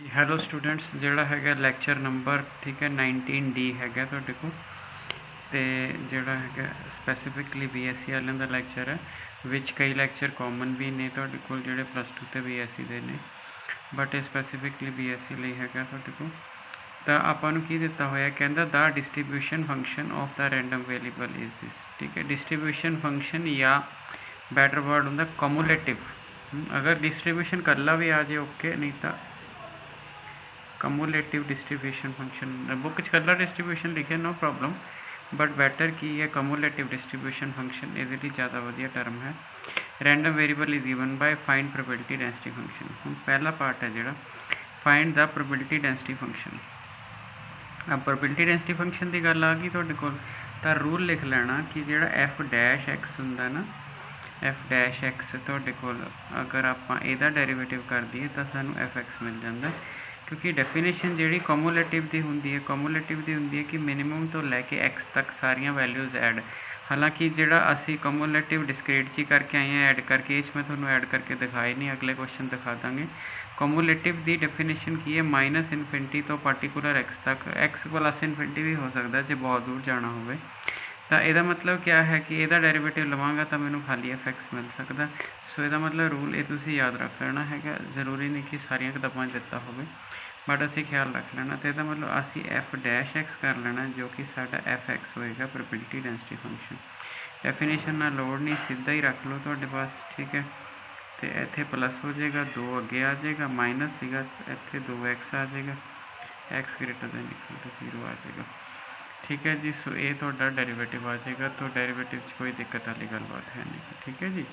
Hello students, ਜਿਹੜਾ ਹੈਗਾ lecture number 19D ਹੈਗਾ ਤੁਹਾਡੇ ਕੋਲ। ਤੇ ਜਿਹੜਾ ਹੈਗਾ ਸਪੈਸੀਫਿਕਲੀ BSc ਵਾਲਿਆਂ ਦਾ ਲੈਕਚਰ ਹੈ, ਵਿੱਚ ਕਈ ਲੈਕਚਰ ਕਾਮਨ ਵੀ ਨੇ ਤੁਹਾਡੇ ਕੋਲ ਜਿਹੜੇ +2 ਤੇ BSc ਦੇ ਨੇ, ਬਟ ਇਹ ਸਪੈਸੀਫਿਕਲੀ BSc ਲਈ ਹੈਗਾ ਤੁਹਾਡੇ ਕੋਲ। ਤਾਂ ਆਪਾਂ ਨੂੰ ਕੀ ਦਿੱਤਾ ਹੋਇਆ, ਕਹਿੰਦਾ the distribution function of the random variable is this. ਠੀਕ ਹੈ, ਡਿਸਟ੍ਰੀਬਿਊਸ਼ਨ ਫੰਕਸ਼ਨ ਜਾਂ ਬੈਟਰ ਵਰਡ ਹੁੰਦਾ ਕਮੂਲੇਟਿਵ। ਅਗਰ ਡਿਸਟ੍ਰੀਬਿਊਸ਼ਨ ਇਕੱਲਾ ਵੀ ਆ ਜਾਏ ਓਕੇ, ਨਹੀਂ ਤਾਂ ਕਮੂਲੇਟਿਵ ਡਿਸਟ੍ਰੀਬਿਊਸ਼ਨ ਫੰਕਸ਼ਨ। बुक कलर डिस्ट्रीब्यूशन लिखे नो प्रॉब्लम, बट बैटर की है कमूलेटिव डिस्ट्रीब्यूशन फंक्शन, ये ज़्यादा वधिया टर्म है। Random variable is given by find probability density function. हम पहला पार्ट है जोड़ा find the probability density function. अब प्रोबेबिलिटी डेंसिटी फंक्शन की गल आ गई तुहाडे कोल, तां रूल लिख लेना कि जोड़ा f' हुंदा ना, f' तुहाडे कोल अगर आपां इहदा डेरीवेटिव कर दईए तां सानूं fx मिल जाता है। क्योंकि डेफिनेशन जी कमूलेटिव की होंगी है, कमूलेटिव की होंगी है कि मिनीमम तो लैके एक्स तक सारिया वैल्यूज़ ऐड। हालांकि जोड़ा असी कमूलेटिव डिस्क्रीट ची करके आए हैं ऐड करके, इस मैं थोड़ा ऐड करके दिखाई नहीं, अगले क्वेश्चन दिखा देंगे। कमूलेटिव की डेफिनेशन की है -इनफिनिटी तो पार्टिकुलर एक्स तक, एक्स +इनफिनिटी भी हो सकता है जो बहुत दूर जाना हो। तो यदा मतलब क्या है कि यदा डेरीवेटिव लवांगा तो मैंने खाली fx मिल सकता। सो यदा मतलब रूल ये तुसी याद रख लेना है, जरूरी नहीं कि सारिया किताबों दिता हो, बट असी ख्याल रख लेना। तो यदा मतलब असी f' कर लेना जो कि साडा fx होएगा प्रोबेबिलिटी डेंसिटी फंक्शन। डेफिनेशन ना लोड़ नहीं, सीधा ही रख लो तुहाडे पास। ठीक है, तो इत्थे प्लस हो जाएगा, 2 अगे आ जाएगा, माइनस सीगा इत्थे 2x आ जाएगा, x greater than equal to 0 आ जाएगा। ठीक है जी, सो ये तो डेरीवेटिव आ जाएगा, तो डेरीवेटिव कोई दिक्कत वाली गलबात है नहीं। ठीक है जी,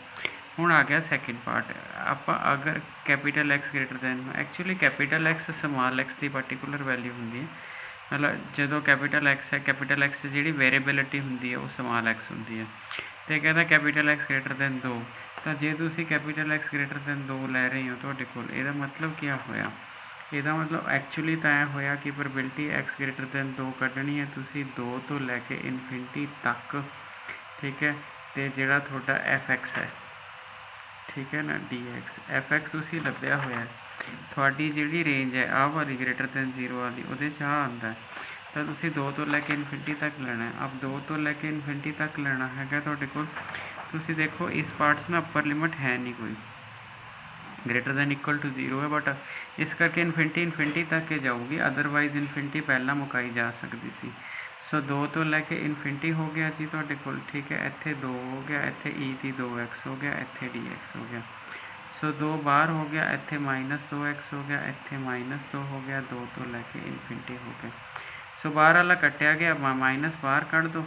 हुण आ गया सैकेंड पार्ट। आप अगर capital x greater than, actually capital x small x की पार्टिकुलर वैल्यू होंगी है, मतलब जो कैपीटल एक्स है, कैपीटल एक्स जी वेरीएबिलिटी होंगी है वो स्मॉल एक्स होंगी है। तो कहता कैपीटल एक्स ग्रेटर दैन 2, तो जे तुम कैपीटल एक्स ग्रेटर दैन 2 लै रहे हो तो यदा मतलब क्या होया, यदा मतलब एक्चुअली तो ऐ होया कि प्रोबेबिलिटी एक्स ग्रेटर दैन 2 कढ़नी है तुसी 2 तो लैके इनफिनिटी तक। ठीक है, तो जोड़ा थोड़ा fx है, ठीक है ना, dx fx उसी लभ्या होया है। थोड़ी जी रेंज है आ वाली ग्रेटर दैन 0 वाली, वो आता है तो तुसी 2 तो लैके इनफिनिटी तक लेना है। अब 2 तो लैके इनफिनिटी तक लेना है तुहाडे कोल। तुसी देखो इस पार्ट से ना अपर लिमिट है नहीं कोई, ग्रेटर दैन इक्वल टू 0 है, बट इस करके इनफिनिटी तक ही जाऊगी, अदरवाइज इनफिनिटी पहला मुकाई जा सकती सी। सो 2 तो लैके इनफिनिटी हो गया जी तुहाडे कोल। ठीक है, इत्थे 2 हो गया, इत्थे ई दी 2x हो गया, इत्थे dx हो गया। सो 2 बाहर हो गया, इत्थे -2x हो गया, इत्थे -2 हो गया, 2 तो लैके इनफिनिटी हो गया। सो बाहर वाला कट्टिया गया, माइनस बाहर कढ़ दो।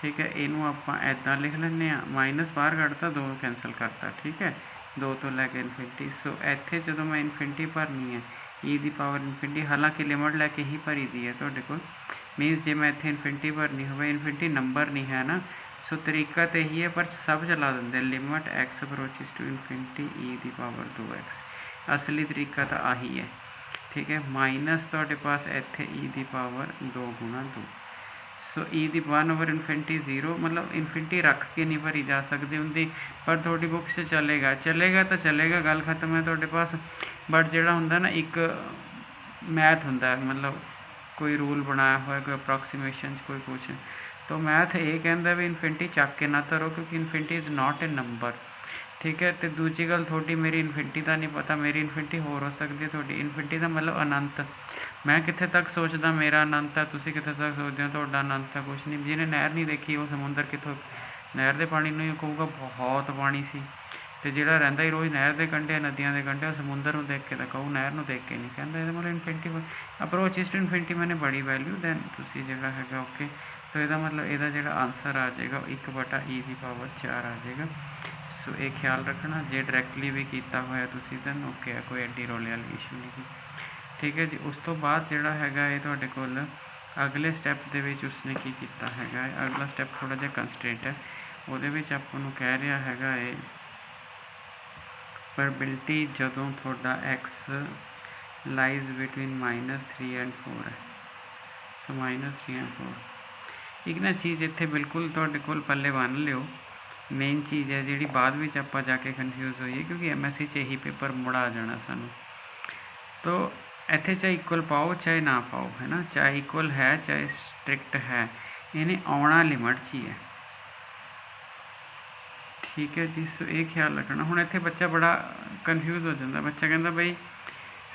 ठीक है, इनू आपां ऐदां लिख लैंदे आ, माइनस बाहर कढ़ता 2 कैंसल करता। ठीक है, 2 तो लैके इनफिनिटी। सो इत्थे जो मैं इनफिनिटी भरनी है ई दी पावर इनफिनिटी, हालांकि लिमिट लैके ही भरी दी है तुहाडे कोल, मीनस जे मैं इत्थे इनफिनिटी भरनी हो, इनफिनिटी नंबर नहीं है ना, सो तरीका तो यही है पर सब चला देंगे, limit x approaches to infinity e the power 2x। असली तरीका तो आही है। ठीक है, माइनस तुहाडे पास इत्थे ई दी पावर 2 गुणा 2। सो ई दी 1/इनफिनिटी 0, मतलब इनफिनिटी रख के नहीं भरी जा सकती होंगी, पर थोड़ी बुक से चलेगा तो चलेगा, गल खत्म है तुहाडे पास। बट जोड़ा होंदा ना एक मैथ होंदा, मतलब कोई रूल बनाया हुआ है, कोई अप्रोक्सीमेशन कोई कुछ, तो मैथ ये कहता भी इनफिनिटी चक के ना धरो, क्योंकि infinity is not a number. ठीक है, तो दूजी गल थोड़ी मेरी इनफिनिटी का नहीं पता, मेरी इनफिनिटी होर हो सकती है, थोड़ी इनफिनिटी का मतलब अनंत। मैं कितने तक सोचदा मेरा अनंत है, तुसी कितने तक सोचते हो तुहाडा अनंत है, कुछ नहीं। जिन्हें नहर नहीं देखी वो समुंदर कितों, नहर के पानी नहीं कहूगा बहुत पानी सी, तो जोड़ा रहिंदा ही रोज़ नहर के कंढे नदियों के कंढे, समुंदर में देख के तो कहू, नहर में देख के नहीं कहता। ये मतलब इनफिनिटी अप्रोचिज टू इनफिनिटी मैंने बड़ी वैल्यू, दैन तुसी जोड़ा है ओके। तो यदा मतलब यदा जो आंसर आ जाएगा 1/e दी पावर 4 आ जाएगा। सो ये ख्याल रखना, जे डायरैक्टली भी किया हुआ तुसी दैन ओके है, कोई एड्डी रोले वाली इशू नहीं। ठीक है जी, उस तो बाद जोड़ा है ये तुहाडे कोल अगले स्टैप दे विच उसने की कीता हैगा, अगला स्टैप थोड़ा जिहा कंस्ट्रेंट है, उहदे विच आपां नूं कह रहा हैगा ये प्रोबेबिलिटी जदों थोड़ा एक्स लाइज बिटवीन -3 एंड 4 है। सो -3 एंड 4 एक ना चीज़ इत्थे बिल्कुल तुहाडे कोल पल्ले बन लिओ, मेन चीज़ है जी बाद में आपां जाके कन्फ्यूज़ होइए, क्योंकि MSc यही पेपर मुड़ा आ जाना सानू। तो ਇੱਥੇ ਚਾਹੇ ਇਕੁਅਲ ਪਾਓ ਚਾਹੇ ਨਾ ਪਾਓ, ਹੈ ਨਾ, ਚਾਹੇ ਇਕੁਅਲ ਹੈ ਚਾਹੇ ਸਟ੍ਰਿਕਟ ਹੈ, ਇਹਨੇ ਆਉਣਾ ਲਿਮਟ 'ਚ ਹੀ ਹੈ। ਠੀਕ ਹੈ ਜੀ। ਸੋ ਇਹ ਖਿਆਲ ਰੱਖਣਾ। ਹੁਣ ਇੱਥੇ ਬੱਚਾ ਬੜਾ ਕਨਫਿਊਜ਼ ਹੋ ਜਾਂਦਾ। ਬੱਚਾ ਕਹਿੰਦਾ ਬਈ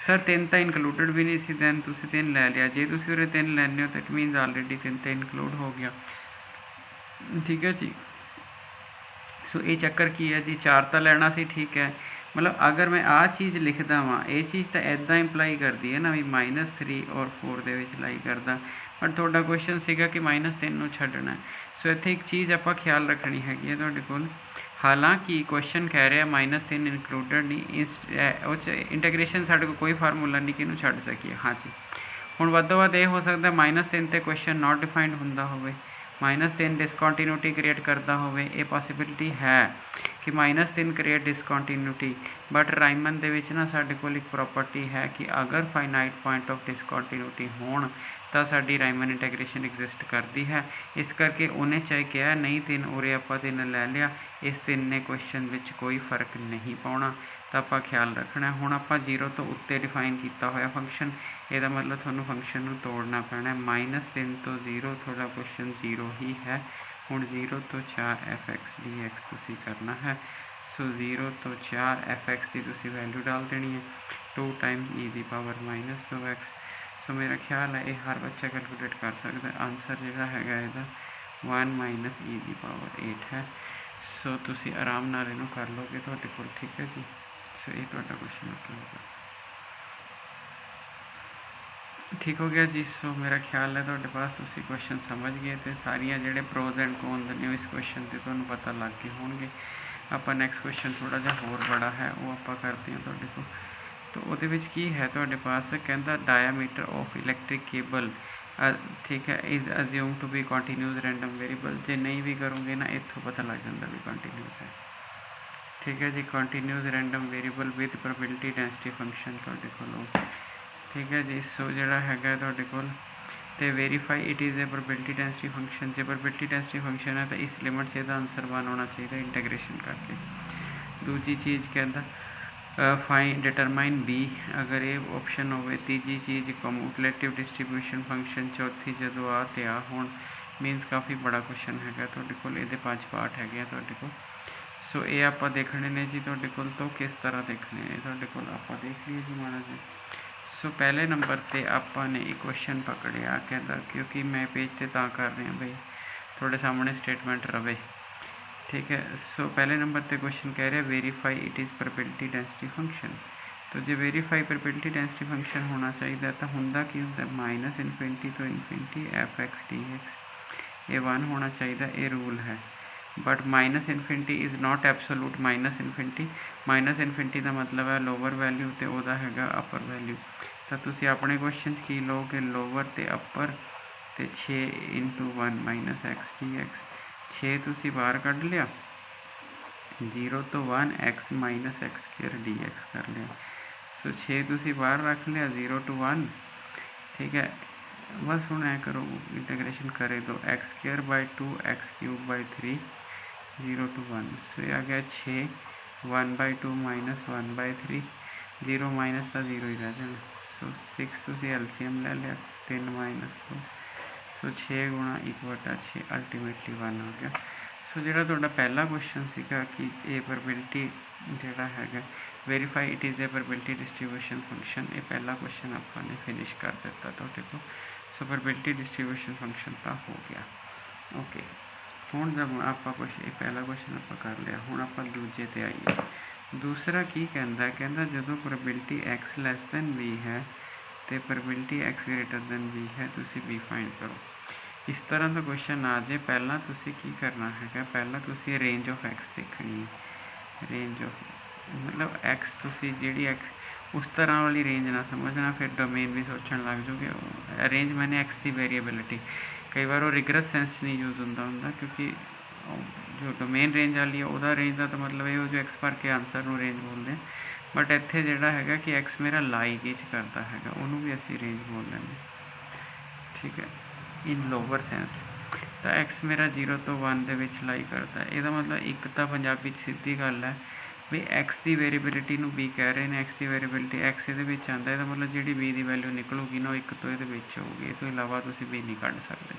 ਸਰ 3 ਤਾਂ ਇਨਕਲੂਡਡ ਵੀ ਨਹੀਂ ਸੀ, ਦੈਨ ਤੁਸੀਂ 3 ਲੈ ਲਿਆ। ਜੇ ਤੁਸੀਂ ਉਰੇ 3 ਲੈਂਦੇ ਹੋ ਤਾਂ ਇਟ ਮੀਨਸ ਆਲਰੇਡੀ 3 ਤਾਂ ਇਨਕਲੂਡ ਹੋ ਗਿਆ। ਠੀਕ ਹੈ ਜੀ। ਸੋ ਇਹ ਚੱਕਰ ਕੀ ਹੈ ਜੀ, 4 ਤਾਂ ਲੈਣਾ ਸੀ, ਠੀਕ ਹੈ। ਮਤਲਬ ਅਗਰ ਮੈਂ ਆਹ ਚੀਜ਼ ਲਿਖਦਾ ਵਾਂ, ਇਹ ਚੀਜ਼ ਤਾਂ ਇੱਦਾਂ ਇੰਪਲਾਈ ਕਰਦੀ ਹੈ ਨਾ ਵੀ -3 ਔਰ 4 ਦੇ ਵਿੱਚ ਲਾਈ ਕਰਦਾ, ਬਟ ਤੁਹਾਡਾ ਕੁਐਸਚਨ ਸੀਗਾ ਕਿ -3 ਨੂੰ ਛੱਡਣਾ। ਸੋ ਇੱਥੇ ਇੱਕ ਚੀਜ਼ ਆਪਾਂ ਖਿਆਲ ਰੱਖਣੀ ਹੈਗੀ ਹੈ ਤੁਹਾਡੇ ਕੋਲ। ਹਾਲਾਂਕਿ ਕੁਐਸਚਨ ਕਹਿ ਰਿਹਾ -3 ਇਨਕਲੂਡਡ ਨਹੀਂ, ਉਹ 'ਚ ਇੰਟੀਗ੍ਰੇਸ਼ਨ ਸਾਡੇ ਕੋਲ ਕੋਈ ਫਾਰਮੂਲਾ ਨਹੀਂ ਕਿ ਇਹਨੂੰ ਛੱਡ ਸਕੀਏ। ਹਾਂਜੀ, ਹੁਣ ਵੱਧ ਤੋਂ ਵੱਧ ਇਹ ਹੋ ਸਕਦਾ -3 'ਤੇ ਕੁਐਸਚਨ ਨਾਟ ਡਿਫਾਈਨਡ ਹੁੰਦਾ ਹੋਵੇ, -3 ਡਿਸਕੰਟੀਨਿਊਟੀ ਕ੍ਰੀਏਟ ਕਰਦਾ ਹੋਵੇ। ਇਹ ਪੋਸੀਬਿਲਿਟੀ ਹੈ ਕਿ -3 ਕ੍ਰੀਏਟ ਡਿਸਕੰਟੀਨਿਊਟੀ, ਬਟ ਰਾਈਮਨ ਦੇ ਵਿੱਚ ਨਾ ਸਾਡੇ ਕੋਲ ਇੱਕ ਪ੍ਰੋਪਰਟੀ ਹੈ ਕਿ ਅਗਰ ਫਾਈਨਾਈਟ ਪੁਆਇੰਟ ਆਫ ਡਿਸਕੰਟੀਨਿਊਟੀ ਹੋਣ ਤਾਂ ਸਾਡੀ ਰਾਈਮਨ ਇੰਟੀਗ੍ਰੇਸ਼ਨ ਐਗਜ਼ਿਸਟ ਕਰਦੀ ਹੈ। ਇਸ ਕਰਕੇ ਉਹਨੇ ਚਾਹੇ ਕਿਹਾ ਨਹੀਂ 3, ਉਰੇ ਆਪਾਂ 3 ਲੈ ਲਿਆ, ਇਸ 3 ਨੇ ਕੁਐਸਚਨ ਵਿੱਚ ਕੋਈ ਫਰਕ ਨਹੀਂ ਪਾਉਣਾ, ਤਾਂ ਆਪਾਂ ਖਿਆਲ ਰੱਖਣਾ। ਹੁਣ ਆਪਾਂ 0 ਤੋਂ ਉੱਤੇ ਡਿਫਾਈਨ ਕੀਤਾ ਹੋਇਆ ਫੰਕਸ਼ਨ, ਇਹਦਾ ਮਤਲਬ ਤੁਹਾਨੂੰ ਫੰਕਸ਼ਨ ਨੂੰ ਤੋੜਨਾ ਪੈਣਾ। -3 ਤੋਂ 0 ਤੁਹਾਡਾ ਕੁਐਸਚਨ 0 ਹੀ ਹੈ। ਹੁਣ 0 ਤੋਂ 4 f(x) dx ਤੁਸੀਂ ਕਰਨਾ ਹੈ। ਸੋ 0 ਤੋਂ 4 f(x) ਦੀ ਤੁਸੀਂ ਵੈਲਿਊ ਡਾਲ ਦੇਣੀ ਹੈ, 2 ਟਾਈਮਸ e⁻²x। ਸੋ ਮੇਰਾ ਖਿਆਲ ਹੈ ਇਹ ਹਰ ਬੱਚਾ ਕੈਲਕੂਲੇਟ ਕਰ ਸਕਦਾ। ਆਨਸਰ ਜਿਹੜਾ ਹੈਗਾ ਇਹਦਾ 1 - e⁻8 ਹੈ। ਸੋ ਤੁਸੀਂ ਆਰਾਮ ਨਾਲ ਇਹਨੂੰ ਕਰ ਲਓਗੇ ਤੁਹਾਡੇ ਕੋਲ। ਠੀਕ ਹੈ ਜੀ। ਸੋ ਇਹ ਤੁਹਾਡਾ ਕੁਐਸਚਨ ਹੋਊਗਾ। ਠੀਕ ਹੋ ਗਿਆ ਜੀ। ਸੋ ਮੇਰਾ ਖਿਆਲ ਹੈ ਤੁਹਾਡੇ ਪਾਸ ਤੁਸੀਂ ਕੁਐਸਚਨ ਸਮਝ ਗਏ ਅਤੇ ਸਾਰੀਆਂ ਜਿਹੜੇ ਪ੍ਰੋਜ਼ ਐਂਡ ਕੌਨਸ ਨੇ ਇਸ ਕੁਐਸਚਨ 'ਤੇ ਤੁਹਾਨੂੰ ਪਤਾ ਲੱਗ ਗਏ ਹੋਣਗੇ। ਆਪਾਂ ਨੈਕਸਟ ਕੁਐਸਚਨ ਥੋੜ੍ਹਾ ਜਿਹਾ ਹੋਰ ਬੜਾ ਹੈ, ਉਹ ਆਪਾਂ ਕਰਦੇ ਹਾਂ ਤੁਹਾਡੇ ਕੋਲ। ਤਾਂ ਉਹਦੇ ਵਿੱਚ ਕੀ ਹੈ ਤੁਹਾਡੇ ਪਾਸ, ਕਹਿੰਦਾ ਡਾਇਆਮੀਟਰ ਆਫ ਇਲੈਕਟ੍ਰਿਕ ਕੇਬਲ, ਠੀਕ ਹੈ, is assume to be continuous random variable. ਜੇ ਨਹੀਂ ਵੀ ਕਰੋਗੇ ਨਾ ਇੱਥੋਂ ਪਤਾ ਲੱਗ ਜਾਂਦਾ ਵੀ ਕੰਟੀਨਿਊਸ ਹੈ। ਠੀਕ ਹੈ ਜੀ। Continuous random variable with probability density function ਤੁਹਾਡੇ ਕੋਲ। ਠੀਕ ਹੈ ਜੀ। ਸੋ ਜਿਹੜਾ ਹੈਗਾ ਤੁਹਾਡੇ ਕੋਲ ਤੇ verify it is a probability density function. ਜੇ ਪ੍ਰੋਬੇਬਿਲਿਟੀ ਡੈਂਸਿਟੀ ਫੰਕਸ਼ਨ ਹੈ ਤਾਂ ਇਸ ਲਿਮਟ 'ਚ ਇਹਦਾ ਆਨਸਰ 1 ਹੋਣਾ ਚਾਹੀਦਾ ਇੰਟੀਗ੍ਰੇਸ਼ਨ ਕਰਕੇ। ਦੂਜੀ ਚੀਜ਼ ਕਹਿੰਦਾ ਫਾਈਨ ਡਿਟਰਮਾਈਨ ਬੀ, ਅਗਰ ਇਹ ਆਪਸ਼ਨ ਹੋਵੇ। ਤੀਜੀ ਚੀਜ਼ ਕਮੂਲੇਟਿਵ ਡਿਸਟਰੀਬਿਊਸ਼ਨ ਫੰਕਸ਼ਨ। ਚੌਥੀ ਜਦੋਂ ਆ ਤੇ ਆ ਹੋਣ, ਮੀਨਸ ਕਾਫੀ ਬੜਾ ਕੁਐਸਚਨ ਹੈਗਾ ਤੁਹਾਡੇ ਕੋਲ। ਇਹਦੇ 5 ਪਾਰਟ ਹੈਗੇ ਆ ਤੁਹਾਡੇ ਕੋਲ। ਸੋ ਇਹ ਆਪਾਂ ਦੇਖਣੇ ਨੇ ਜੀ ਤੁਹਾਡੇ ਕੋਲ। ਤੋਂ ਕਿਸ ਤਰ੍ਹਾਂ ਦੇਖਣੇ ਨੇ ਤੁਹਾਡੇ ਕੋਲ, ਆਪਾਂ ਦੇਖ ਲਈਏ ਜੀ ਮਾੜਾ ਜੀ। ਸੋ ਪਹਿਲੇ ਨੰਬਰ 'ਤੇ ਆਪਾਂ ਨੇ ਇੱਕ ਕੁਐਸਚਨ ਪਕੜਿਆ, ਕਹਿੰਦਾ ਕਿਉਂਕਿ ਮੈਂ ਪੇਜ 'ਤੇ ਤਾਂ ਕਰ ਰਿਹਾ ਬਈ ਤੁਹਾਡੇ ਸਾਹਮਣੇ ਸਟੇਟਮੈਂਟ ਰਵੇ। ठीक है। सो पहले नंबर पे क्वेश्चन कह रहे हैं verify it is probability density function. तो जो वेरीफाई प्रोबेबिलिटी डेंसिटी फंक्शन होना चाहिए तो होंदा की होंदा -∞ तो ∞ f(x) dx, ये 1 होना चाहिए, ये रूल है। But -∞ is not absolute. -∞ का मतलब है लोअर वैल्यू तो वह है अपर वैल्यू। तो तुसी अपने क्वेश्चन की लोगे लोअर तो अपर तो 6 × 1 - x dx। 6 तुसी बाहर कढ़ लिया, 0 तो 1 x - x² dx कर लिया। सो 6 तुसी बाहर रख लिया, 0 to 1। ठीक है। बस हूँ ऐ करो इंटीग्रेशन करे दो, x² 2 x³ 3 0 to 1। सो ये आ गया 6 1/2 - 1/3 0 माइनस का 0 ही रह जाना। सो 6 तुसी एलसीएम ले लिया, 3 - 2। सो 6 × 1/6 अल्टीमेटली 1 आ गया। सो जो थोड़ा पहला क्वेश्चन सीगा कि ए प्रोबेबिलिटी जोड़ा है verify it is a probability distribution function, ये पहला क्वेश्चन आपने फिनिश कर दिता थोड़े को। सो प्रोबेबिलिटी डिस्ट्रीब्यूशन फंक्शन तो हो गया। ओके, हुण जब आप कुछ ये पहला क्वेश्चन आप कर लिया, हुण आप दूजे ते आइए। दूसरा की कहता जो प्रोबेबिलिटी x < b है तो प्रोबेबिलिटी x < b है, तुसी b फाइंड करो। इस तरह का क्वेश्चन आ जाए, पहला तुसी की करना है, पहला तुसी रेंज ऑफ x देखनी है। रेंज ऑफ मतलब x तुसी जी x उस तरह वाली रेंज ना समझना, फिर डोमेन भी सोचने लग जाओगे। रेंज मैंने x की वेरीएबिलिटी, कई बार वो रिगरस सेंस नहीं यूज़ होंदा क्योंकि जो डोमेन रेंज वाली है वह रेंज का तो मतलब ये जो एक्स भर के आंसर में रेंज बोलते हैं। बट इत्थे जोड़ा है कि एक्स मेरा लाई की करता है, उन्होंने भी असी रेंज बोल लेंगे। ठीक है, इन लोअर सेंस। तो एक्स मेरा 0 तो 1 के लाई करता है, यदा मतलब एक तो पंजाबी सीधी गल है ਵੀ x ਦੀ ਵੇਰੀਏਬਿਲਿਟੀ ਨੂੰ b ਕਹਿ ਰਹੇ ਨੇ, x ਦੀ ਵੇਰੀਏਬਿਲਿਟੀ x ਇਹਦੇ ਵਿੱਚ ਆਉਂਦਾ, ਇਹਦਾ ਮਤਲਬ ਜਿਹੜੀ b ਦੀ ਵੈਲਿਊ ਨਿਕਲੂਗੀ ਨਾ ਉਹ 1 ਤੋਂ ਇਹਦੇ ਵਿੱਚ ਹੋਊਗੀ, ਇਹ ਤੋਂ ਇਲਾਵਾ ਤੁਸੀਂ b ਨਹੀਂ ਕੱਢ ਸਕਦੇ।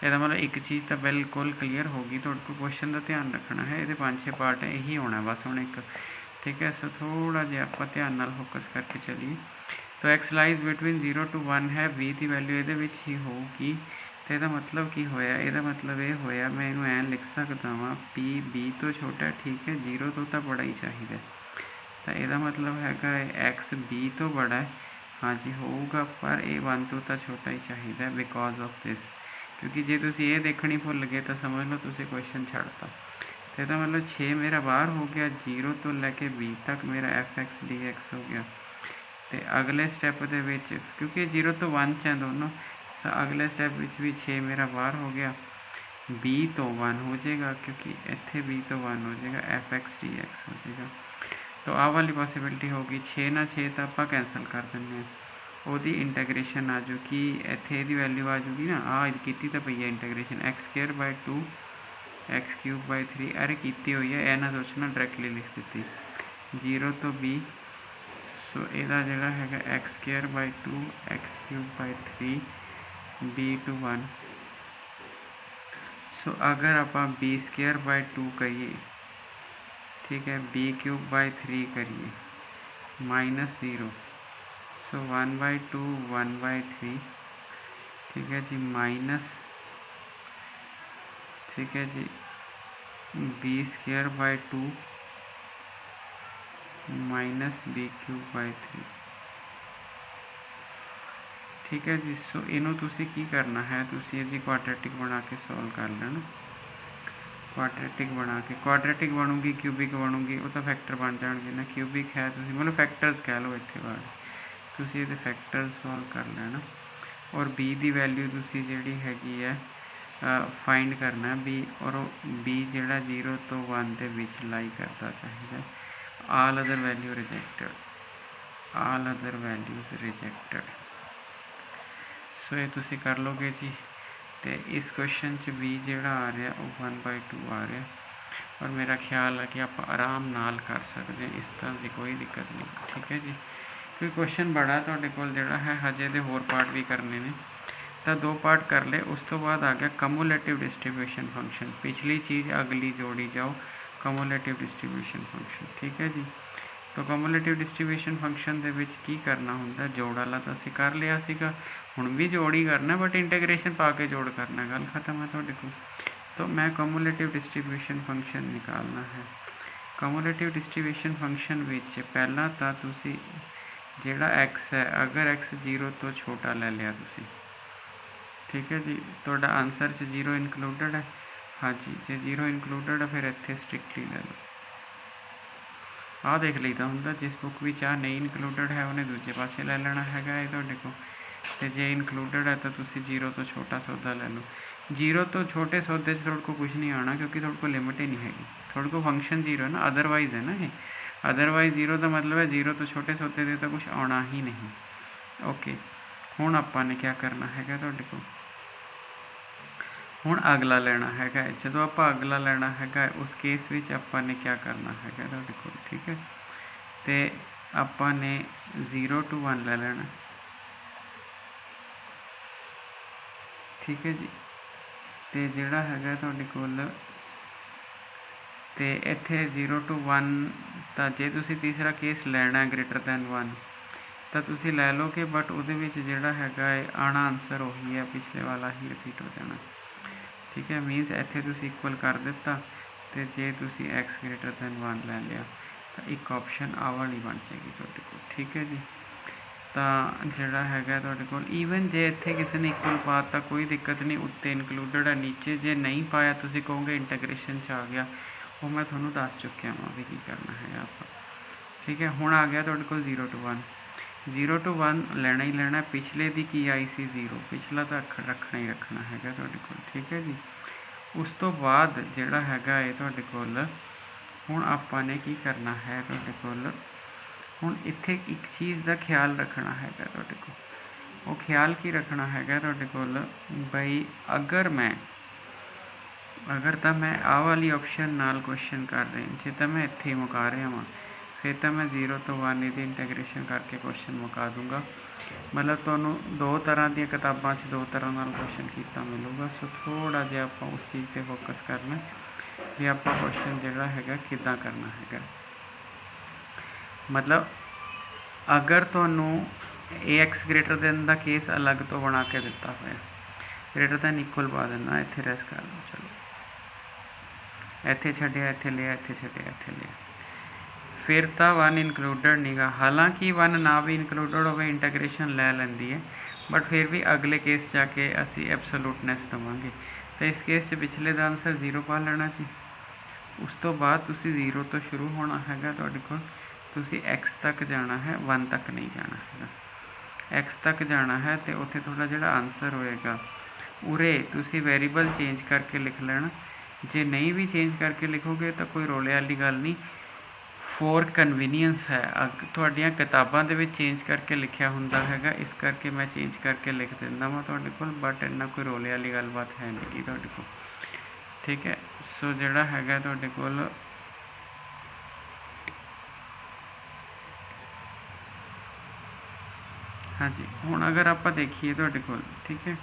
ਇਹਦਾ ਮਤਲਬ ਇੱਕ ਚੀਜ਼ ਤਾਂ ਬਿਲਕੁਲ ਕਲੀਅਰ ਹੋ ਗਈ, ਤੁਹਾਡੇ ਕੋਲ ਕੁਐਸਚਨ ਦਾ ਧਿਆਨ ਰੱਖਣਾ ਹੈ, ਇਹਦੇ 5-6 ਪਾਰਟ ਹੈ, ਇਹੀ ਹੋਣਾ ਬਸ ਹੁਣ ਇੱਕ, ਠੀਕ ਹੈ। ਸੋ ਥੋੜ੍ਹਾ ਜਿਹਾ ਆਪਾਂ ਧਿਆਨ ਨਾਲ ਫੋਕਸ ਕਰਕੇ ਚੱਲੀਏ। ਤਾਂ x ਲਾਈਜ਼ ਬਿਟਵੀਨ 0 to 1 ਹੈ, b ਦੀ ਵੈਲਿਊ ਇਹਦੇ ਵਿੱਚ ਹੀ ਹੋਊਗੀ, ਅਤੇ ਇਹਦਾ ਮਤਲਬ ਕੀ ਹੋਇਆ, ਇਹਦਾ ਮਤਲਬ ਇਹ ਹੋਇਆ, ਮੈਂ ਇਹਨੂੰ ਐਂ ਲਿਖ ਸਕਦਾ ਵਾਂ p b ਤੋਂ ਛੋਟਾ, ਠੀਕ ਹੈ, 0 ਤੋਂ ਤਾਂ ਬੜਾ ਹੀ ਚਾਹੀਦਾ, ਤਾਂ ਇਹਦਾ ਮਤਲਬ ਹੈਗਾ x b ਤੋਂ ਬੜਾ ਹੈ, ਹਾਂਜੀ ਹੋਊਗਾ, ਪਰ ਇਹ 1 ਤੋਂ ਤਾਂ ਛੋਟਾ ਹੀ ਚਾਹੀਦਾ ਬਿਕੋਜ਼ ਆਫ ਦਿਸ, ਕਿਉਂਕਿ ਜੇ ਤੁਸੀਂ ਇਹ ਦੇਖਣੀ ਭੁੱਲ ਗਏ ਤਾਂ ਸਮਝ ਲਓ ਤੁਸੀਂ ਕੁਐਸਚਨ ਛੱਡਤਾ। ਅਤੇ ਇਹਦਾ ਮਤਲਬ 6 ਮੇਰਾ ਬਾਹਰ ਹੋ ਗਿਆ, 0 ਤੋਂ ਲੈ ਕੇ b ਤੱਕ ਮੇਰਾ f(x) dx ਹੋ ਗਿਆ। ਅਤੇ ਅਗਲੇ ਸਟੈਪ ਦੇ ਵਿੱਚ ਕਿਉਂਕਿ 0 ਤੋਂ 1 'ਚ ਹੈ ਦੋਨੋਂ, ਅਗਲੇ ਸਟੈਪ ਵਿੱਚ ਵੀ 6 ਮੇਰਾ ਬਾਹਰ ਹੋ ਗਿਆ, b ਤੋਂ 1 ਹੋ ਜਾਏਗਾ, ਕਿਉਂਕਿ ਇੱਥੇ b ਤੋਂ 1 ਹੋ ਜਾਏਗਾ, f(x) dx ਹੋ ਜਾਏਗਾ। ਤਾਂ ਆਹ ਵਾਲੀ ਪੋਸੀਬਿਲਿਟੀ ਹੋ ਗਈ, 6 ਨਾਲ 6 ਤਾਂ ਆਪਾਂ ਕੈਂਸਲ ਕਰ ਦਿੰਦੇ ਹਾਂ, ਉਹਦੀ ਇੰਟੈਗਰੇਸ਼ਨ ਆ ਜੂਗੀ, ਇੱਥੇ ਇਹਦੀ ਵੈਲਿਊ ਆ ਜੂਗੀ ਨਾ, ਆਹ ਕੀਤੀ ਤਾਂ ਪਈ ਹੈ ਇੰਟੈਗਰੇਸ਼ਨ, x²/2 x³/3, ਅਰੇ ਕੀਤੀ ਹੋਈ ਹੈ, ਇਹ ਨਾ ਸੋਚਣਾ ਡਾਇਰੈਕਟਲੀ ਲਿਖ ਦਿੱਤੀ, 0 ਤੋਂ b, ਸੋ ਇਹਦਾ ਜਿਹੜਾ ਹੈਗਾ x²/2 x³/3 b to 1। ਸੋ ਅਗਰ ਆਪਾਂ b²/2 ਕਰੀਏ, ਠੀਕ ਹੈ, b³/3 ਕਰੀਏ -0, ਸੋ 1/2 1/3, ਠੀਕ ਹੈ ਜੀ, ਮਾਈਨਸ, ठीक है जी, b²/2 माइनस b³/3, ठीक है जी। सो इनू तुसी की करना है, तुसी इसकी क्वाड्रेटिक बना के सॉल्व कर लेना, क्वाड्रेटिक बना के, क्वाड्रेटिक बनूगी क्यूबिक बनूगी, वो तो फैक्टर बन जाएंगे ना, क्यूबिक है तुसी मतलब फैक्टर्स कह लो इतने वर्ड, तुसी ये फैक्टर सॉल्व कर लेना, और b की वैल्यू तुसी जिहड़ी हैगी है फाइंड करना बी, और बी जिहड़ा 0 तो 1 के बीच लाई करता चाहिए, all other value rejected, all other values rejected. So ये तुसी कर लोगे जी। तो इस क्वेश्चन च बी जिहड़ा आ रहा वो 1/2 आ रहा, और मेरा ख्याल है कि आप आराम नाल कर सकते हैं, इस तरह की कोई दिक्कत नहीं, ठीक है जी। कोई क्वेश्चन बड़ा तुहाडे कोल जिहड़ा है हजे दे होर पार्ट भी करने ने, तो 2 पार्ट कर ले, उस तो बाद आ गया कम्यूलेटिव डिस्ट्रीब्यूशन फंक्शन, पिछली चीज़ अगली जोड़ी जाओ, कम्यूलेटिव डिस्ट्रीब्यूशन फंक्शन, ठीक है जी। तो कम्यूलेटिव डिस्ट्रीब्यूशन फंक्शन दे विच की करना हुंदा, जोड़ वाला तो असीं कर लिया सीगा, हुण भी जोड़ ही करना, बट इंटीग्रेशन पा के जोड़ करना, गल खत्म है तुहाडे कोल। तो मैं कम्यूलेटिव डिस्ट्रीब्यूशन फंक्शन निकालना है। कम्यूलेटिव डिस्ट्रीब्यूशन फंक्शन विच पहला तो तुसीं जिहड़ा x है, अगर x 0 तो छोटा ले लिया तुसीं, ठीक है जी, तो आंसर च 0 इनकलूडिड है, हाँ जी, जो 0 इनकलूडिड है फिर इत्थे स्ट्रिक्टली ले लो, आ देख लीदा हुंदा, जिस बुक में आ नहीं इनकलूडिड है उन्हें दूजे पासे ले लेना हैगा, ये तुहाडे कोल, ते जे इनकलूडिड है तो तुसीं 0 तो छोटा सौदा ले लो। 0 तो छोटे सौदे तुहाडे कोल कुछ नहीं आना, क्योंकि तुहाडे कोल लिमिट ही नहीं हैगी, तुहाडे कोल फंक्शन 0 है ना, अदरवाइज़ है ना ये, अदरवाइज़ 0 का मतलब है 0 तो छोटे सौदे दे तो कुछ आना ही नहीं। ओके, हुण आपां ने क्या करना हैगा तुहाडे कोल, हुण अगला लेना हैगा, जदों आपां अगला लेना हैगा उस केस विच आपां ने क्या करना हैगा तुहाडे कोल, ठीक है, तो आपां ने 0 to 1 ले लेना, ठीक है जी। तो जिहड़ा हैगा तुहाडे कोल, तो इत्थे 0 to 1, तो जे तुसीं तीसरा केस लेना है ग्रेटर दैन 1 तो तुसीं लै लोगे, बट उहदे विच जिहड़ा हैगा आना आंसर उही है, पिछले वाला ही रिपीट हो जाना, ठीक है। मीनस इत्थे तुसीं इक्वल कर दिता, तो जे तुसीं x ग्रेटर दैन 1 लै लिया तो एक ऑप्शन आ वाली बन जाएगी तुहाडे कोल, ठीक है जी। तो जिहड़ा हैगा तुहाडे कोल, ईवन जे इत्थे किसी ने इक्वल पाता कोई दिक्कत नहीं, उत्ते इनकलूडिड है, नीचे जे नहीं पाया तुसीं कहोगे इंटीग्रेशन च आ गया, वो मैं तुहानूं दस चुकिया वां भी की करना है आपां, ठीक है। हुण आ गया तुहाडे कोल 0 to 1, 0 to 1 लेना ही लेना, पिछले दी की आई सी 0, पिछला तो रखना ही रखना हैगा तुहाडे कोल, ठीक है जी। उस तो बाद जिहड़ा हैगा है तुहाडे कोल, हुण आपां ने की करना है तुहाडे कोल, हुण इत्थे एक चीज़ का ख्याल रखना हैगा तुहाडे कोल, वो ख्याल की रखना हैगा तुहाडे कोल, बई अगर मैं अगर तो मैं आ वाली ऑप्शन नाल क्वेश्चन कर रही जे तो मैं इत्थे ही मुका रहा वा फिर तो मैं 0 तो 1 ਇਹਦੀ इंटीग्रेशन करके क्वेश्चन मुका दूँगा। मतलब ਤੁਹਾਨੂੰ दो तरह दी किताबों दो तरह नाल क्वेश्चन किया मिलूगा। सो थोड़ा जिहा आपां उस चीज़ पर फोकस करना भी आपां क्वेश्चन जिहड़ा हैगा किद्दां करना हैगा। मतलब अगर तुहानूं AX ग्रेटर दैन का केस अलग तो बना के दिता होया ग्रेटर दैन इक्वल पा देना इत्थे रेस्ट कर लो। चलो इत्थे छड्डिया इत्थे लिया इत्थे छड्डिया इत्थे लिया फिर तो 1 इनकलूडड नहीं गा। हालांकि 1 ना भी इनकलूडड हो इंटीग्रेशन लै लैंदी है बट फिर भी अगले केस जाके असी एब्सोलूटनैस देवांगे। तो इस केस च पिछले का आंसर 0 पा लेना जी। उस तो बाद तुसी 0 तो शुरू होना हैगा तुहाडे कोल तुसी x तक जाना है 1 तक नहीं जाना है। x तक जाना है तो उत्थे थोड़ा जिहड़ा आंसर होएगा उरे तुसी वेरीएबल चेंज करके लिख लेना। जे नहीं भी चेंज करके लिखोगे तो कोई रोले वाली गल नहीं। फॉर कन्वीनियंस है तुहाडियां किताबां दे विच चेंज करके लिखिया हुंदा हैगा इस करके मैं चेंज करके लिख दिंदा वां तुहाडे कोल बट इन्ना कोई रोले वाली गलबात है नहीं गी तुहाडे कोल। ठीक है सो जिहड़ा हैगा तुहाडे कोल हाँ जी हुण अगर आप देखिए तुहाडे कोल ठीक है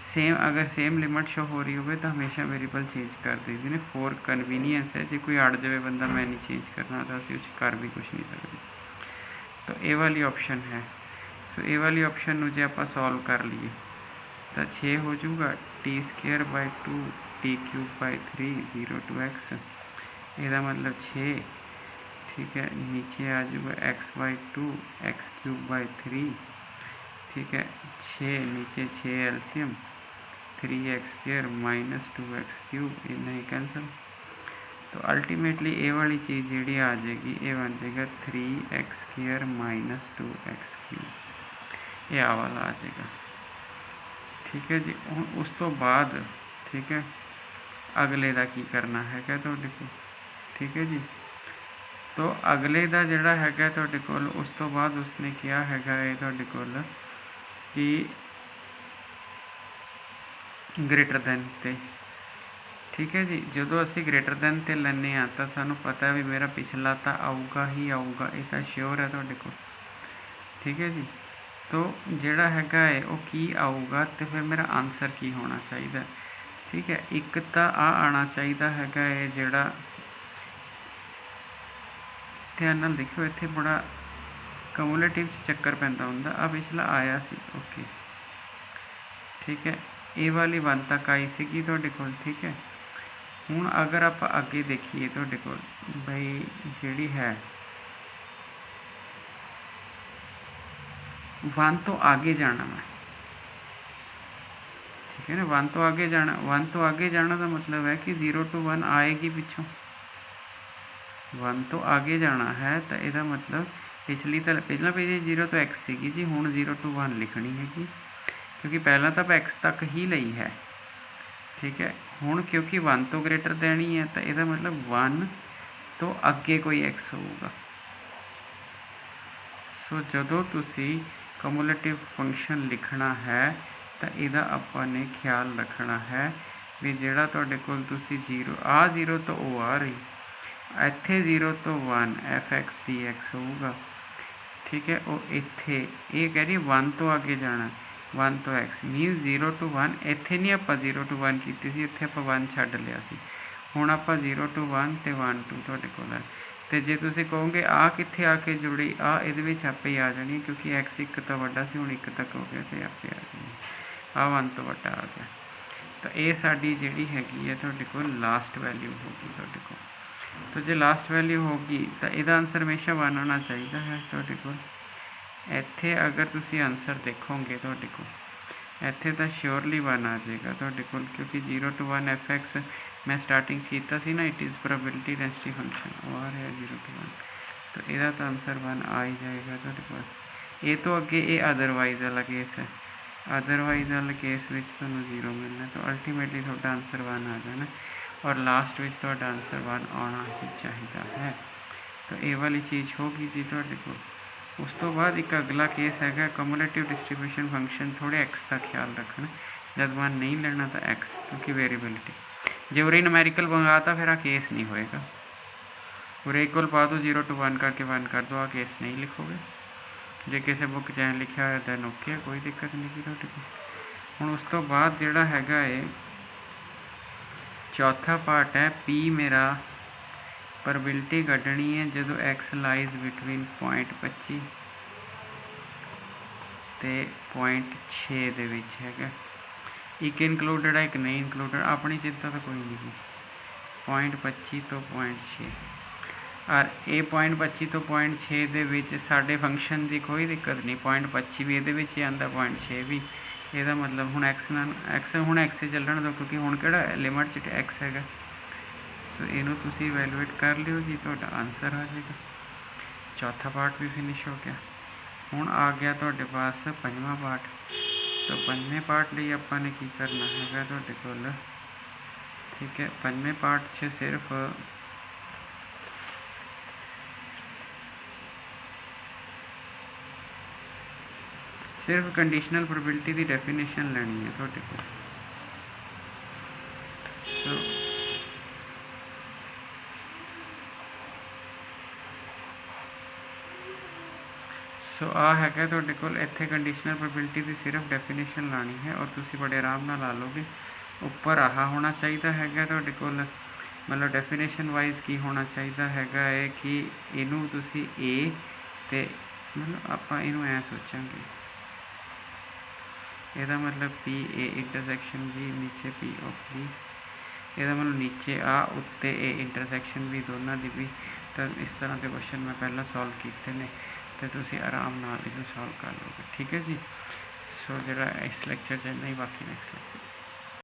सेम अगर सेम लिमिट शो हो रही हो तो हमेशा वेरीएबल चेंज कर दी ने फॉर कन्वीनियंस है। जो कोई अड़ जाए बंदा मैं नहीं चेंज करना तो असी उस कर भी कुछ नहीं सकते। तो ये वाली ऑप्शन है। सो ये वाली ऑप्शन में जो आप सॉल्व कर लिए तो 6 हो जाऊगा t²/2 t³ 0 to x यदा मतलब 6 ठीक है। नीचे आ जाऊगा x/2 x³ ठीक है 6 नीचे 6 एलसीएम 3x² - 2x³ इन्हें कैंसल। तो अल्टीमेटली ये वाली चीज़ जी आ जाएगी ये बन जाएगा 3x² - 2x³ ये आ वाला आ जाएगा। ठीक है जी हुण उस तो बाद ठीक है अगले का की करना है क्या तुहाडे कोल। ठीक है जी तो अगले का जिहड़ा हैगा तुहाडे कोल उस तो बाद उसने किया हैगा ये तुहाडे कोल कि ग्रेटर दैन ते ठीक है जी जो असी ग्रेटर दैन ते लैने तो सानू पता है भी मेरा पिछला तो आऊगा ही आऊगा ये तो श्योर है तुहाडे कोल। ठीक है जी तो जिहड़ा हैगा है वो की आऊगा तो फिर मेरा आंसर की होना चाहिए। ठीक है एक तो आना चाहिए हैगा है जिहड़ा ध्यान नाल देखियो इत्थे बड़ा कमूलेटिव चक्कर पैंदा हुंदा आ पिछला आया सी ओके। ठीक है ये वाली 1 तक आई सी तुहाडे कोल। ठीक है हुण अगर आप अगे देखिए तुहाडे कोल बई जिहड़ी है 1 तो आगे जाना मैं। ठीक है ना 1 तो आगे जाना 1 तो आगे जाना का मतलब है कि 0 to 1 आएगी पिछों 1 तो आगे जाना है तो यदा मतलब पिछला पेज 0 तो x सी जी हुण 0 to 1 लिखनी हैगी क्योंकि पहला तो आप x तक ही लई है। ठीक है हुण क्योंकि 1 तो ग्रेटर दैन ही है तो यदा मतलब 1 तो अगे कोई x होगा। सो जदों तुसी कमूलेटिव फंक्शन लिखना है तो यदा आपने ख्याल रखना है भी जिहड़ा तुहाडे कोल तुसी 0 तो ओ आ रही इत्थे 0 तो 1 f(x) dx होगा। ठीक है वो इत्थे ये कह रही 1 तो आगे जाना 1 तो x मीन 0 to 1 इत्थे नहीं आप 0 to 1 की सी इत्थे आप 1 छड्ड लिया सी हुण आप 0 to 1 तो 1 2 तुहाडे कोल है। तो जे तुसी कहोगे आ कित्थे आके जुड़ी आ इहदे विच आपे ही आ जानी क्योंकि x एक तो वड्डा सी हुण एक तक हो गया तो आपे आ जानी आ 1 तो वड्डा आ गया। तो ये साडी जिहड़ी हैगी है तुहाडे कोल लास्ट वैल्यू होगी तुहाडे कोल। तो जो लास्ट वैल्यू होगी तो यदा आंसर हमेशा 1 आना चाहिए है तुहाडे कोल। इत्थे अगर तुसी आंसर देखोगे तुहाडे कोल इत्थे तो श्योरली 1 आ जाएगा तुहाडे कोल क्योंकि 0 to 1 f(x) मैं स्टार्टिंग कीता सी ना it is probability density function वो आ रहा है 0 to 1 तो यदा तो आंसर 1 आ ही जाएगा तुहाडे पास। ये तो अगे ये अदरवाइज वाला केस है अदरवाइज वाले केस में तुहानूं 0 मिलना तो अल्टीमेटली तुहाडा आंसर 1 आ जाना और लास्ट में तुहाडा आंसर 1 आना ही चाहिए है। तो ये वाली चीज़ होगी जी तुहाडे कोल। उस तो बाद एक अगला केस है कमूलेटिव डिस्ट्रीब्यूशन फंक्शन थोड़े x का ख्याल रखना जब मान नहीं लेना तो एक्स, क्योंकि वेरीबिलिटी। जो उरे न्यूमेरिकल मंगाता फिर आ केस नहीं होएगा। उरे इक्वल पा दो 0 to 1 करके 1 कर दो, आ केस नहीं लिखोगे। जे किसी बुक च लिखा होया दैन ओके, कोई दिक्कत नहीं की तुहाडे कोल। हुण उस तो बाद जिहड़ा हैगा है चौथा पार्ट है पी मेरा प्रोबेबिलिटी कढ़नी है जो एक्स लाइज बिटवीन 0.25 ਤੇ 0.6 ਦੇ ਵਿੱਚ ਹੈਗਾ। ਇੱਕ ਇਨਕਲੂਡਡ ਹੈ ਇੱਕ ਨਹੀਂ ਇਨਕਲੂਡਡ, ਆਪਣੀ ਚਿੰਤਾ ਤਾਂ ਕੋਈ ਨਹੀਂ ਗੀ। 0.25 ਤੋਂ 0.6 ਔਰ ਇਹ 0.25 ਤੋਂ 0.6 ਦੇ ਵਿੱਚ ਸਾਡੇ ਫੰਕਸ਼ਨ ਦੀ ਕੋਈ ਦਿੱਕਤ ਨਹੀਂ। 0.25 ਵੀ ਇਹਦੇ ਵਿੱਚ ਹੀ ਆਉਂਦਾ, 0.6 ਵੀ। ਇਹਦਾ ਮਤਲਬ ਹੁਣ ਐਕਸ ਨਾਲ ਐਕਸ ਹੁਣ ਐਕਸ ਚੱਲਣ ਦਿਓ, ਕਿਉਂਕਿ ਹੁਣ ਕਿਹੜਾ ਲਿਮਟ 'ਚ ਐਕਸ ਹੈਗਾ। ਸੋ ਇਹਨੂੰ ਤੁਸੀਂ ਇਵੈਲੂਏਟ ਕਰ ਲਿਓ ਜੀ, ਤੁਹਾਡਾ ਆਨਸਰ ਆ ਜਾਏਗਾ। ਚੌਥਾ ਪਾर्ट भी फिनिश हो गया। ਹੁਣ ਆ ਗਿਆ ਤੁਹਾਡੇ ਪਾਸ ਪੰਜਵਾਂ ਪਾर्ट। तो ਪੰਜਵੇਂ ਪਾर्ट ਲਈ ਆਪਾਂ ਨੇ ਕੀ ਕਰਨਾ ਹੈਗਾ ਤੁਹਾਡੇ ਕੋਲ, ਠੀਕ ਹੈ। ਪੰਜਵੇਂ ਪਾर्ट 'ਚ ਸਿਰਫ ਕੰਡੀਸ਼ਨਲ ਪ੍ਰੋਬੇਬਿਲਿਟੀ ਦੀ ਡੈਫੀਨੇਸ਼ਨ ਲੈਣੀ ਹੈ ਤੁਹਾਡੇ ਕੋਲ। सो आ हैगा तुहाडे कोल इत्थे कंडीशनल प्रोबेबिलिटी की सिर्फ डेफिनेशन लानी है और तुसी बड़े आराम नाल ला लोगे। उपर आह होना चाहिए हैगा तुहाडे कोल, मतलब डेफिनेशन वाइज की होना चाहिए हैगा है कि इनू तुसी ए ते मतलब आपां इनू ऐ सोचांगे, ਇਹਦਾ मतलब पी ए इंटरसैक्शन भी नीचे पी ऑफ बी, ਇਹਦਾ मतलब नीचे आ उत्ते ए इंटरसैक्शन भी दोनों की भी। तो इस तरह के क्वेश्चन मैं पहला सॉल्व किए हैं तो तुसी आराम नाल इनू सॉल्व कर लोगे, ठीक है जी। सो जो इस लैक्चर च नहीं, बाकी नैक्सट लैक्चर